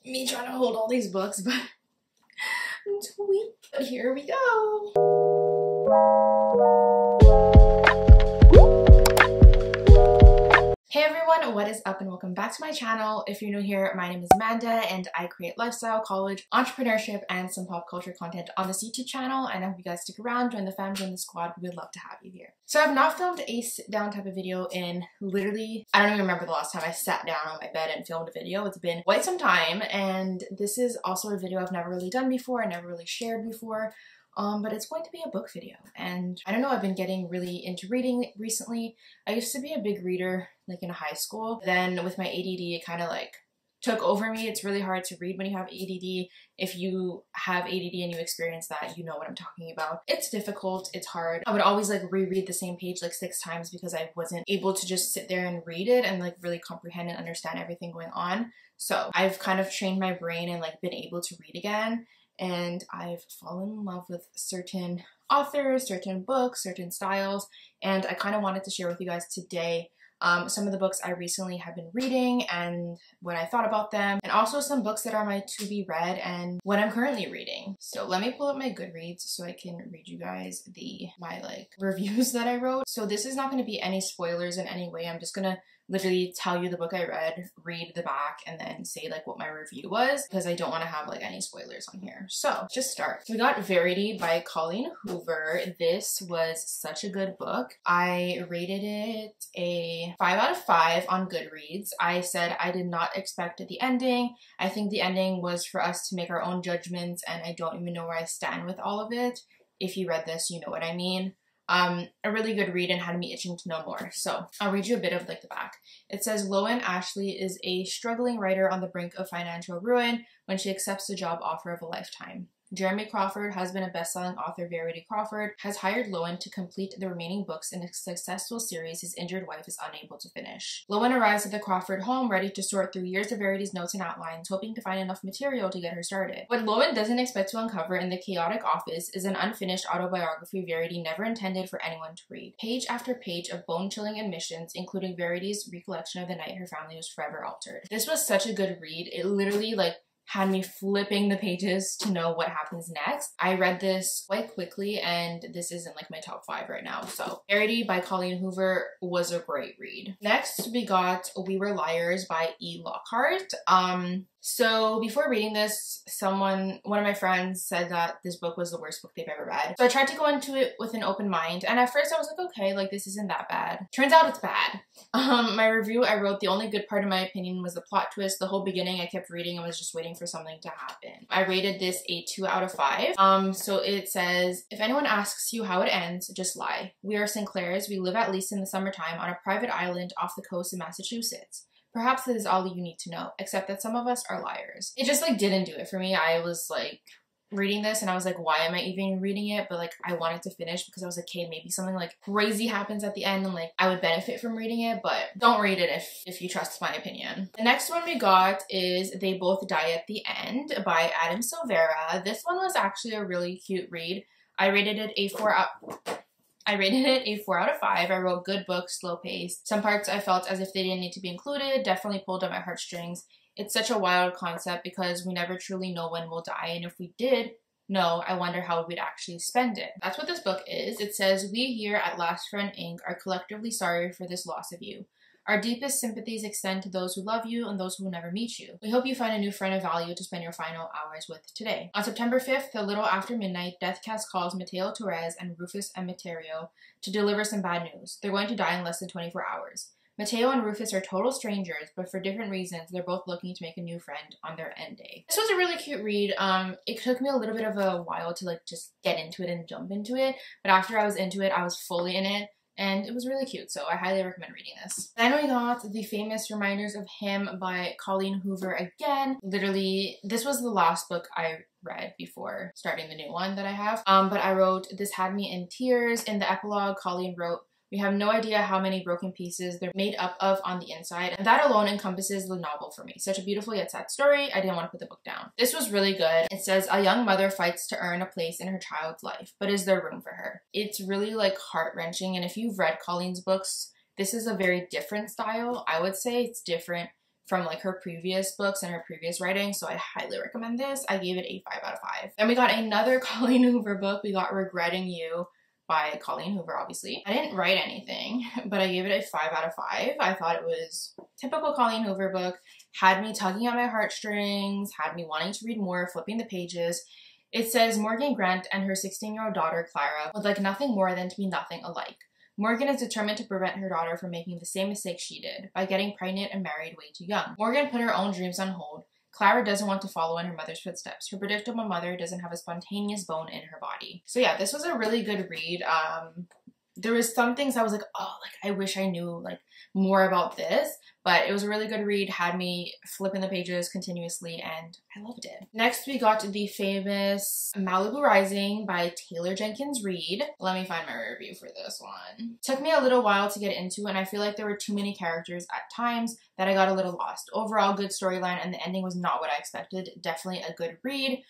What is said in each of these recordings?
me trying to hold all these books, but I'm too weak. But here we go. Hey everyone, what is up and welcome back to my channel. If you're new here, my name is Amanda and I create lifestyle, college, entrepreneurship, and some pop culture content on this YouTube channel, and I hope you guys stick around, join the fam, join the squad. We would love to have you here. So I've not filmed a sit down type of video in literally, I don't even remember the last time I sat down on my bed and filmed a video. It's been quite some time, and this is also a video I've never really done before, I never really shared before. But it's going to be a book video, and I don't know, I've been getting really into reading recently. I used to be a big reader like in high school. Then with my ADD, it kind of like took over me. It's really hard to read when you have ADD. If you have ADD and you experience that, you know what I'm talking about. It's difficult, it's hard. I would always like reread the same page like 6 times because I wasn't able to just sit there and read it and like really comprehend and understand everything going on. So I've kind of trained my brain and like been able to read again. And I've fallen in love with certain authors, certain books, certain styles, and I kind of wanted to share with you guys today some of the books I recently have been reading and what I thought about them, and also some books that are my to be read and what I'm currently reading. So let me pull up my Goodreads so I can read you guys my like reviews that I wrote. So this is not going to be any spoilers in any way. I'm just gonna literally tell you the book I read the back, and then say like what my review was, because I don't want to have like any spoilers on here. So just start. We got Verity by Colleen Hoover. This was such a good book. I rated it a 5 out of 5 on Goodreads. I said I did not expect the ending. I think the ending was for us to make our own judgments, and I don't even know where I stand with all of it. If you read this, you know what I mean. A really good read and had me itching to know more. So I'll read you a bit of like the back. It says, Lowen Ashley is a struggling writer on the brink of financial ruin when she accepts the job offer of a lifetime. Jeremy Crawford, husband of best-selling author Verity Crawford, has hired Lowen to complete the remaining books in a successful series his injured wife is unable to finish. Lowen arrives at the Crawford home ready to sort through years of Verity's notes and outlines, hoping to find enough material to get her started. What Lowen doesn't expect to uncover in the chaotic office is an unfinished autobiography Verity never intended for anyone to read. Page after page of bone-chilling admissions, including Verity's recollection of the night her family was forever altered. This was such a good read. It literally had me flipping the pages to know what happens next. I read this quite quickly, and this isn't like my top 5 right now. So Verity by Colleen Hoover was a great read. Next we got We Were Liars by Lockhart. So before reading this, one of my friends said that this book was the worst book they've ever read. So I tried to go into it with an open mind, and at first I was like, okay, like this isn't that bad. Turns out it's bad. My review, I wrote the only good part in my opinion was the plot twist. The whole beginning I kept reading and was just waiting for something to happen. I rated this a 2 out of 5. So it says, if anyone asks you how it ends, just lie. We are Sinclairs. We live at least in the summertime on a private island off the coast of Massachusetts. Perhaps that is all you need to know, except that some of us are liars. It just like didn't do it for me. I was like reading this and I was like, why am I even reading it? But like I wanted to finish because I was like, okay, maybe something like crazy happens at the end and like I would benefit from reading it, but don't read it if you trust my opinion. The next one we got is They Both Die at the End by Silvera. This one was actually a really cute read. I rated it a 4 out of 5. I wrote good book, slow pace. Some parts I felt as if they didn't need to be included, definitely pulled at my heartstrings. It's such a wild concept because we never truly know when we'll die, and if we did know, I wonder how we'd actually spend it. That's what this book is. It says, we here at Last Friend Inc. are collectively sorry for this loss of you. Our deepest sympathies extend to those who love you and those who will never meet you. We hope you find a new friend of value to spend your final hours with today. On September 5th, a little after midnight, Deathcast calls Mateo Torres and Rufus Emeterio to deliver some bad news. They're going to die in less than 24 hours. Mateo and Rufus are total strangers, but for different reasons, they're both looking to make a new friend on their end day. This was a really cute read. It took me a little bit of a while to like just get into it and jump into it, but after I was into it, I was fully in it. And it was really cute, so I highly recommend reading this. Then we got The Famous Reminders of Him by Colleen Hoover again. Literally, this was the last book I read before starting the new one that I have. But I wrote, this had me in tears. In the epilogue, Colleen wrote, we have no idea how many broken pieces they're made up of on the inside, and that alone encompasses the novel for me. Such a beautiful yet sad story. I didn't want to put the book down. This was really good. It says, a young mother fights to earn a place in her child's life, but is there room for her? It's really like heart-wrenching, and if you've read Colleen's books, this is a very different style. I would say it's different from like her previous books and her previous writing, so I highly recommend this. I gave it a 5 out of 5. Then we got another Colleen Hoover book. We got Regretting You by Colleen Hoover, obviously. I didn't write anything, but I gave it a 5 out of 5. I thought it was typical Colleen Hoover book, had me tugging at my heartstrings, had me wanting to read more, flipping the pages. It says Morgan Grant and her 16-year-old daughter Clara would like nothing more than to be nothing alike. Morgan is determined to prevent her daughter from making the same mistake she did by getting pregnant and married way too young. Morgan put her own dreams on hold. Clara doesn't want to follow in her mother's footsteps. Her predictable mother doesn't have a spontaneous bone in her body. So yeah, this was a really good read. There was some things I was like, oh, like I wish I knew like more about this, but it was a really good read, had me flipping the pages continuously, and I loved it. Next, we got the famous Malibu Rising by Jenkins Reid. Let me find my review for this one. Took me a little while to get into, and I feel like there were too many characters at times that I got a little lost. Overall, good storyline, and the ending was not what I expected. Definitely a good read.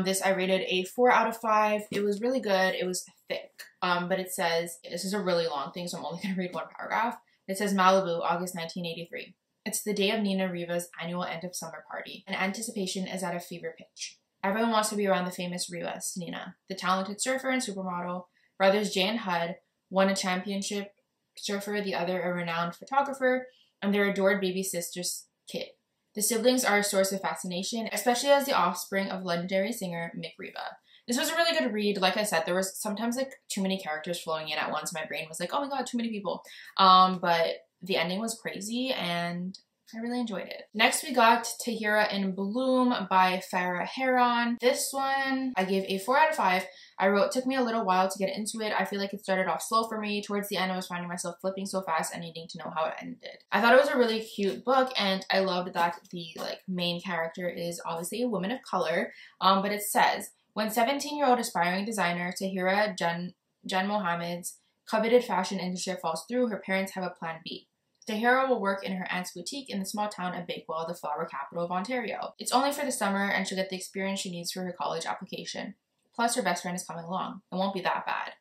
This I rated a 4 out of 5. It was really good. It was thick, but it says, this is a really long thing, so I'm only going to read one paragraph. It says Malibu, August 1983. It's the day of Nina Riva's annual end of summer party, and anticipation is at a fever pitch. Everyone wants to be around the famous Rivas, Nina, the talented surfer and supermodel. Brothers Jay and Hud, one a championship surfer, the other a renowned photographer, and their adored baby sister, Kit. The siblings are a source of fascination, especially as the offspring of legendary singer Mick Riva. This was a really good read. Like I said, there was sometimes like too many characters flowing in at once. My brain was like, oh my god, too many people. But the ending was crazy and I really enjoyed it. Next, we got Tahira in Bloom by Farah Heron. This one I gave a 4 out of 5. I wrote, took me a little while to get into it. I feel like it started off slow for me. Towards the end, I was finding myself flipping so fast and needing to know how it ended. I thought it was a really cute book, and I loved that the main character is obviously a woman of color. But it says, when 17-year-old aspiring designer Tahira Jan Mohammed's coveted fashion internship falls through, her parents have a plan B. Tahira will work in her aunt's boutique in the small town of Bakewell, the flower capital of Ontario. It's only for the summer, and she'll get the experience she needs for her college application. Plus, her best friend is coming along. It won't be that bad.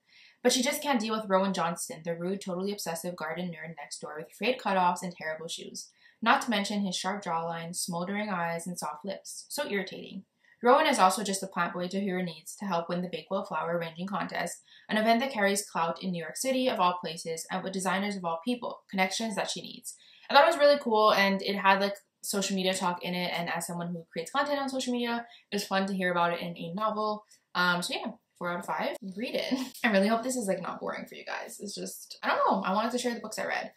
But she just can't deal with Rowan Johnston, the rude, totally obsessive garden nerd next door with frayed cutoffs and terrible shoes. Not to mention his sharp jawline, smoldering eyes, and soft lips. So irritating. Rowan is also just the plant boy Tahira needs to help win the Bakewell Flower Arranging Contest, an event that carries clout in New York City of all places and with designers of all people, connections that she needs. I thought it was really cool, and it had social media talk in it, and as someone who creates content on social media, it was fun to hear about it in a novel. So yeah, 4 out of 5. Read it. I really hope this is not boring for you guys. It's just, I don't know, I wanted to share the books I read.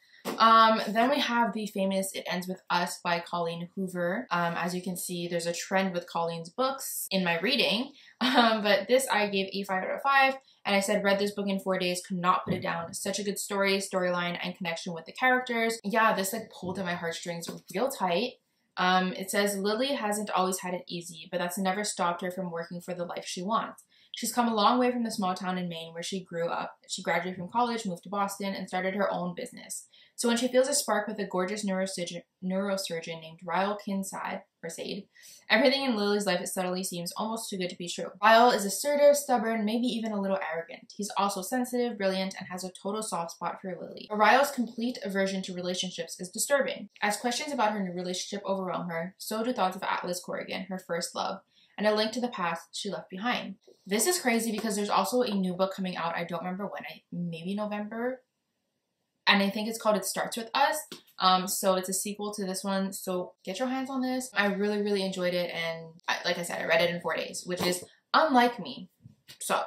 Then we have the famous It Ends With Us by Colleen Hoover. As you can see, there's a trend with Colleen's books in my reading, but this I gave a 5 out of 5, and I said read this book in 4 days, could not put it down. Such a good storyline, and connection with the characters. Yeah, this pulled at my heartstrings real tight. It says Lily hasn't always had it easy, but that's never stopped her from working for the life she wants. She's come a long way from the small town in Maine where she grew up. She graduated from college, moved to Boston, and started her own business. So when she feels a spark with a gorgeous neurosurgeon named Ryle Kinsad, or Sade, everything in Lily's life subtly seems almost too good to be true. Ryle is assertive, stubborn, maybe even a little arrogant. He's also sensitive, brilliant, and has a total soft spot for Lily. But Ryle's complete aversion to relationships is disturbing. As questions about her new relationship overwhelm her, so do thoughts of Atlas Corrigan, her first love, and a link to the past she left behind. This is crazy because there's also a new book coming out. I don't remember when, maybe November. And I think it's called It Starts With Us. So it's a sequel to this one. So get your hands on this. I really, really enjoyed it. And like I said, I read it in 4 days, which is unlike me. So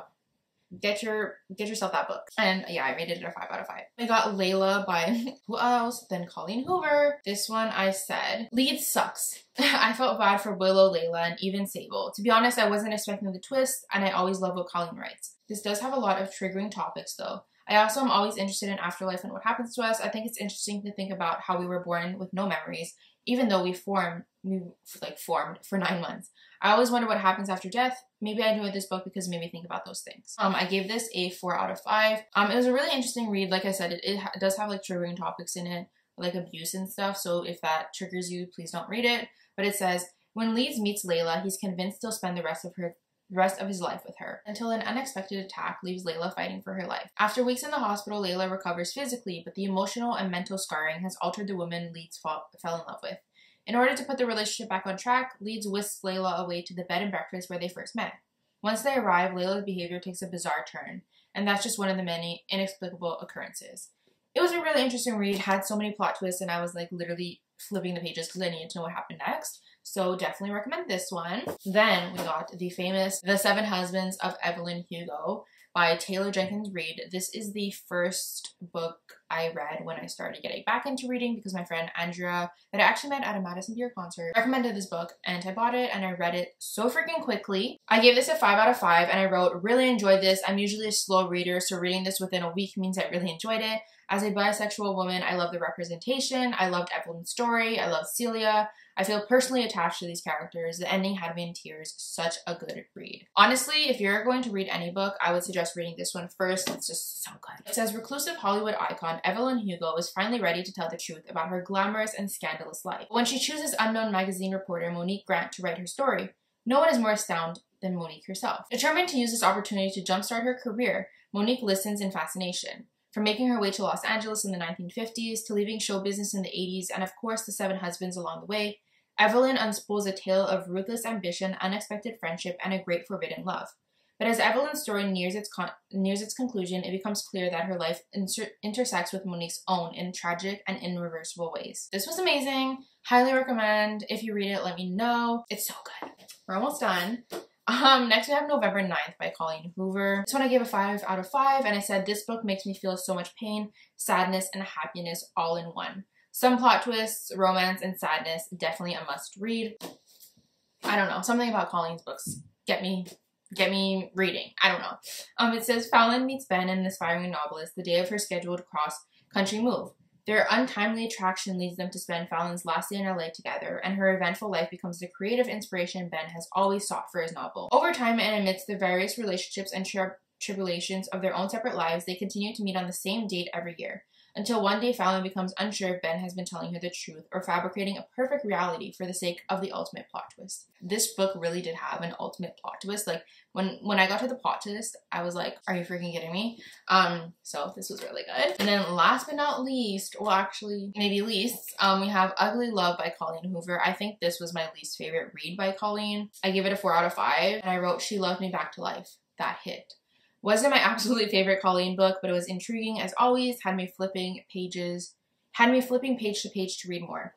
get yourself that book. And yeah, I rated it a 5 out of 5. I got Layla by who else than Colleen Hoover. This one I said, lead sucks. I felt bad for Willow, Layla, and even Sable. To be honest, I wasn't expecting the twist, and I always love what Colleen writes. This does have a lot of triggering topics though. I also am always interested in afterlife and what happens to us. I think it's interesting to think about how we were born with no memories, even though we formed for 9 months. I always wonder what happens after death. Maybe I enjoyed this book because it made me think about those things. I gave this a 4 out of 5. It was a really interesting read. Like I said, it does have triggering topics in it, like abuse and stuff. So if that triggers you, please don't read it. But it says, when Leeds meets Layla, he's convinced he'll spend the rest of his life with her, until an unexpected attack leaves Layla fighting for her life. After weeks in the hospital, Layla recovers physically, but the emotional and mental scarring has altered the woman Leeds fell in love with. In order to put the relationship back on track, Leeds whisks Layla away to the bed and breakfast where they first met. Once they arrive, Layla's behavior takes a bizarre turn, and that's just one of the many inexplicable occurrences. It was a really interesting read, had so many plot twists, and I was like literally flipping the pages because I needed to know what happened next. So definitely recommend this one. Then we got the famous The Seven Husbands of Evelyn Hugo by Jenkins Reid. This is the first book I read when I started getting back into reading because my friend Andrea, that I actually met at a Madison Beer concert, recommended this book, and I bought it and I read it so freaking quickly. I gave this a 5 out of 5 and I wrote, really enjoyed this. I'm usually a slow reader, so reading this within a week means I really enjoyed it. As a bisexual woman, I love the representation. I loved Evelyn's story. I love Celia. I feel personally attached to these characters. The ending had me in tears. Such a good read. Honestly, if you're going to read any book, I would suggest reading this one first. It's just so good. It says, reclusive Hollywood icon Evelyn Hugo is finally ready to tell the truth about her glamorous and scandalous life. But when she chooses unknown magazine reporter Monique Grant to write her story, no one is more astounded than Monique herself. Determined to use this opportunity to jumpstart her career, Monique listens in fascination. From making her way to Los Angeles in the 1950s, to leaving show business in the 80s, and of course the seven husbands along the way, Evelyn unspools a tale of ruthless ambition, unexpected friendship, and a great forbidden love. But as Evelyn's story nears its conclusion, it becomes clear that her life intersects with Monique's own in tragic and irreversible ways. This was amazing. Highly recommend. If you read it, let me know. It's so good. We're almost done. Next we have November 9th by Colleen Hoover. This one I gave a 5 out of 5, and I said this book makes me feel so much pain, sadness, and happiness all in one. Some plot twists, romance, and sadness, definitely a must read. I don't know, something about Colleen's books get me reading. I don't know. It says Fallon meets Ben, an aspiring novelist, the day of her scheduled cross-country move. Their untimely attraction leads them to spend Fallon's last day in LA together, and her eventful life becomes the creative inspiration Ben has always sought for his novel. Over time and amidst the various relationships and tribulations of their own separate lives, they continue to meet on the same date every year, until one day Fallon becomes unsure if Ben has been telling her the truth or fabricating a perfect reality for the sake of the ultimate plot twist. This book really did have an ultimate plot twist. Like, when I got to the plot twist, I was like, are you freaking kidding me? So this was really good. And then last but not least, well actually, maybe least, we have Ugly Love by Colleen Hoover. I think this was my least favorite read by Colleen. I gave it a 4 out of 5, and I wrote, she loved me back to life. That hit. Wasn't my absolutely favorite Colleen book, but it was intriguing as always, had me flipping page to page to read more.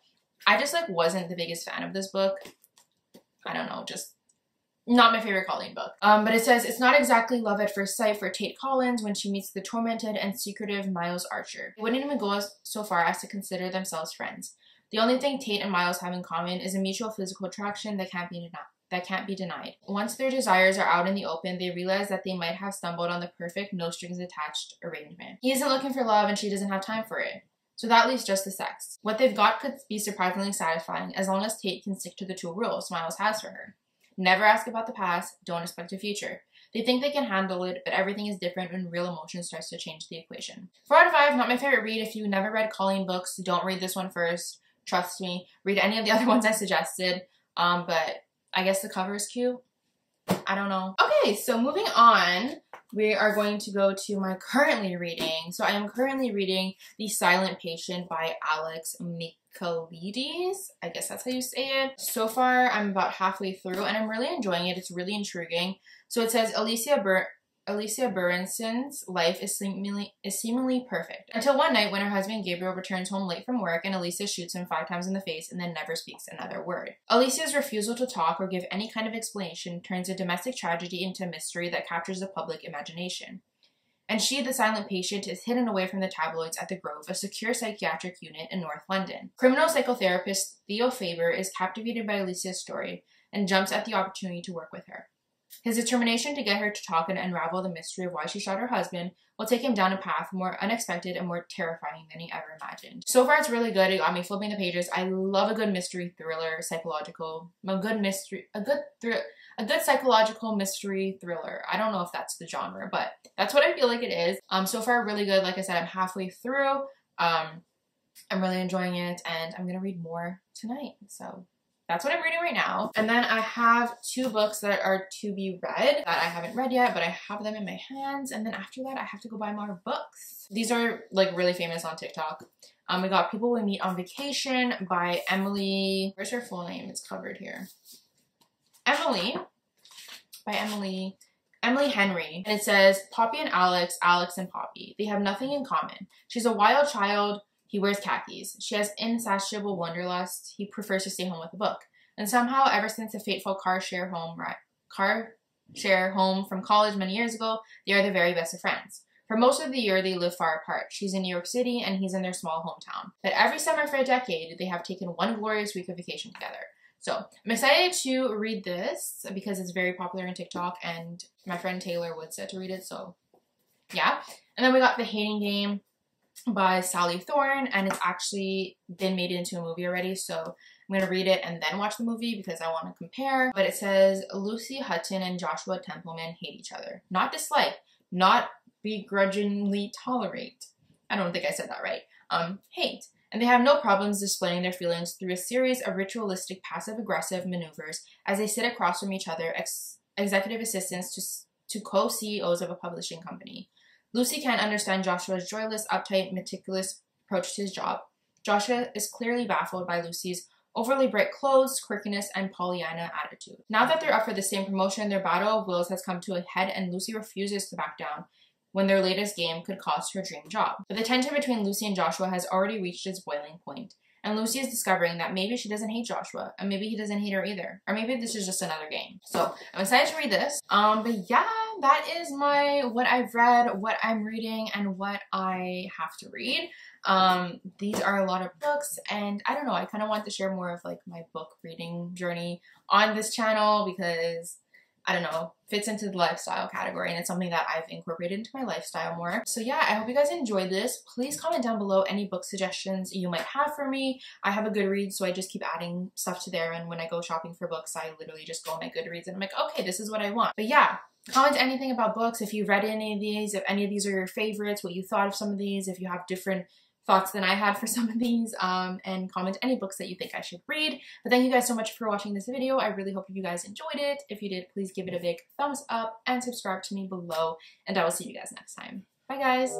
I just like wasn't the biggest fan of this book. I don't know, just not my favorite Colleen book. But it says, it's not exactly love at first sight for Tate Collins when she meets the tormented and secretive Miles Archer. They wouldn't even go so far as to consider themselves friends. The only thing Tate and Miles have in common is a mutual physical attraction that can't be denied. Once their desires are out in the open, they realize that they might have stumbled on the perfect, no strings attached arrangement. He isn't looking for love and she doesn't have time for it. So that leaves just the sex. What they've got could be surprisingly satisfying as long as Tate can stick to the 2 rules Miles has for her. Never ask about the past, don't expect a future. They think they can handle it, but everything is different when real emotion starts to change the equation. 4 out of 5, not my favorite read. If you never read Colleen books, don't read this one first. Trust me. Read any of the other ones I suggested. But I guess the cover is cute. I don't know. Okay, so moving on, we are going to go to my currently reading. So I am currently reading The Silent Patient by Alex Michaelides. I guess that's how you say it. So far, I'm about halfway through and I'm really enjoying it. It's really intriguing. So it says Alicia Burenson's life is seemingly perfect. Until one night when her husband Gabriel returns home late from work and Alicia shoots him 5 times in the face and then never speaks another word. Alicia's refusal to talk or give any kind of explanation turns a domestic tragedy into a mystery that captures the public imagination. And she, the silent patient, is hidden away from the tabloids at the Grove, a secure psychiatric unit in North London. Criminal psychotherapist Theo Faber is captivated by Alicia's story and jumps at the opportunity to work with her. His determination to get her to talk and unravel the mystery of why she shot her husband will take him down a path more unexpected and more terrifying than he ever imagined. So far, it's really good. It got me flipping the pages. I love a good mystery thriller, a good psychological mystery thriller. I don't know if that's the genre, but that's what I feel like it is. So far, really good. Like I said, I'm halfway through. I'm really enjoying it, and I'm gonna read more tonight. So that's what I'm reading right now. And then I have 2 books that are to be read that I haven't read yet, but I have them in my hands. And then after that, I have to go buy more books. These are like really famous on TikTok. We got People We Meet on Vacation by Emily. Where's her full name? It's covered here. Emily, by Emily Henry. And it says, Poppy and Alex, Alex and Poppy. They have nothing in common. She's a wild child. He wears khakis. She has insatiable wanderlust. He prefers to stay home with a book. And somehow, ever since the fateful car share home from college many years ago, they are the very best of friends. For most of the year, they live far apart. She's in New York City and he's in their small hometown. But every summer for a decade, they have taken one glorious week of vacation together. So I'm excited to read this because it's very popular on TikTok and my friend Taylor Wood said to read it. So yeah. And then we got The Hating Game by Sally Thorne, and it's actually been made into a movie already. So I'm going to read it and then watch the movie because I want to compare. But it says, Lucy Hutton and Joshua Templeman hate each other. Not dislike, not begrudgingly tolerate. I don't think I said that right. Hate. And they have no problems displaying their feelings through a series of ritualistic passive-aggressive maneuvers as they sit across from each other, executive assistants to co-CEOs of a publishing company. Lucy can't understand Joshua's joyless, uptight, meticulous approach to his job. Joshua is clearly baffled by Lucy's overly bright clothes, quirkiness, and Pollyanna attitude. Now that they're up for the same promotion, their battle of wills has come to a head and Lucy refuses to back down when their latest game could cost her dream job. But the tension between Lucy and Joshua has already reached its boiling point, and Lucy is discovering that maybe she doesn't hate Joshua, and maybe he doesn't hate her either, or maybe this is just another game. So I'm excited to read this. But yeah, that is what I've read, what I'm reading, and what I have to read. These are a lot of books, and I don't know, I kind of want to share more of like my book reading journey on this channel because I don't know, fits into the lifestyle category and it's something that I've incorporated into my lifestyle more. So yeah, I hope you guys enjoyed this. Please comment down below any book suggestions you might have for me. I have a Goodreads, so I just keep adding stuff to there, and when I go shopping for books, I literally just go on my Goodreads and I'm like, okay, this is what I want. But yeah, comment anything about books, if you've read any of these, if any of these are your favorites, what you thought of some of these, if you have different thoughts than I had for some of these, and comment any books that you think I should read. But thank you guys so much for watching this video. I really hope you guys enjoyed it. If you did, please give it a big thumbs up and subscribe to me below, and I will see you guys next time. Bye guys!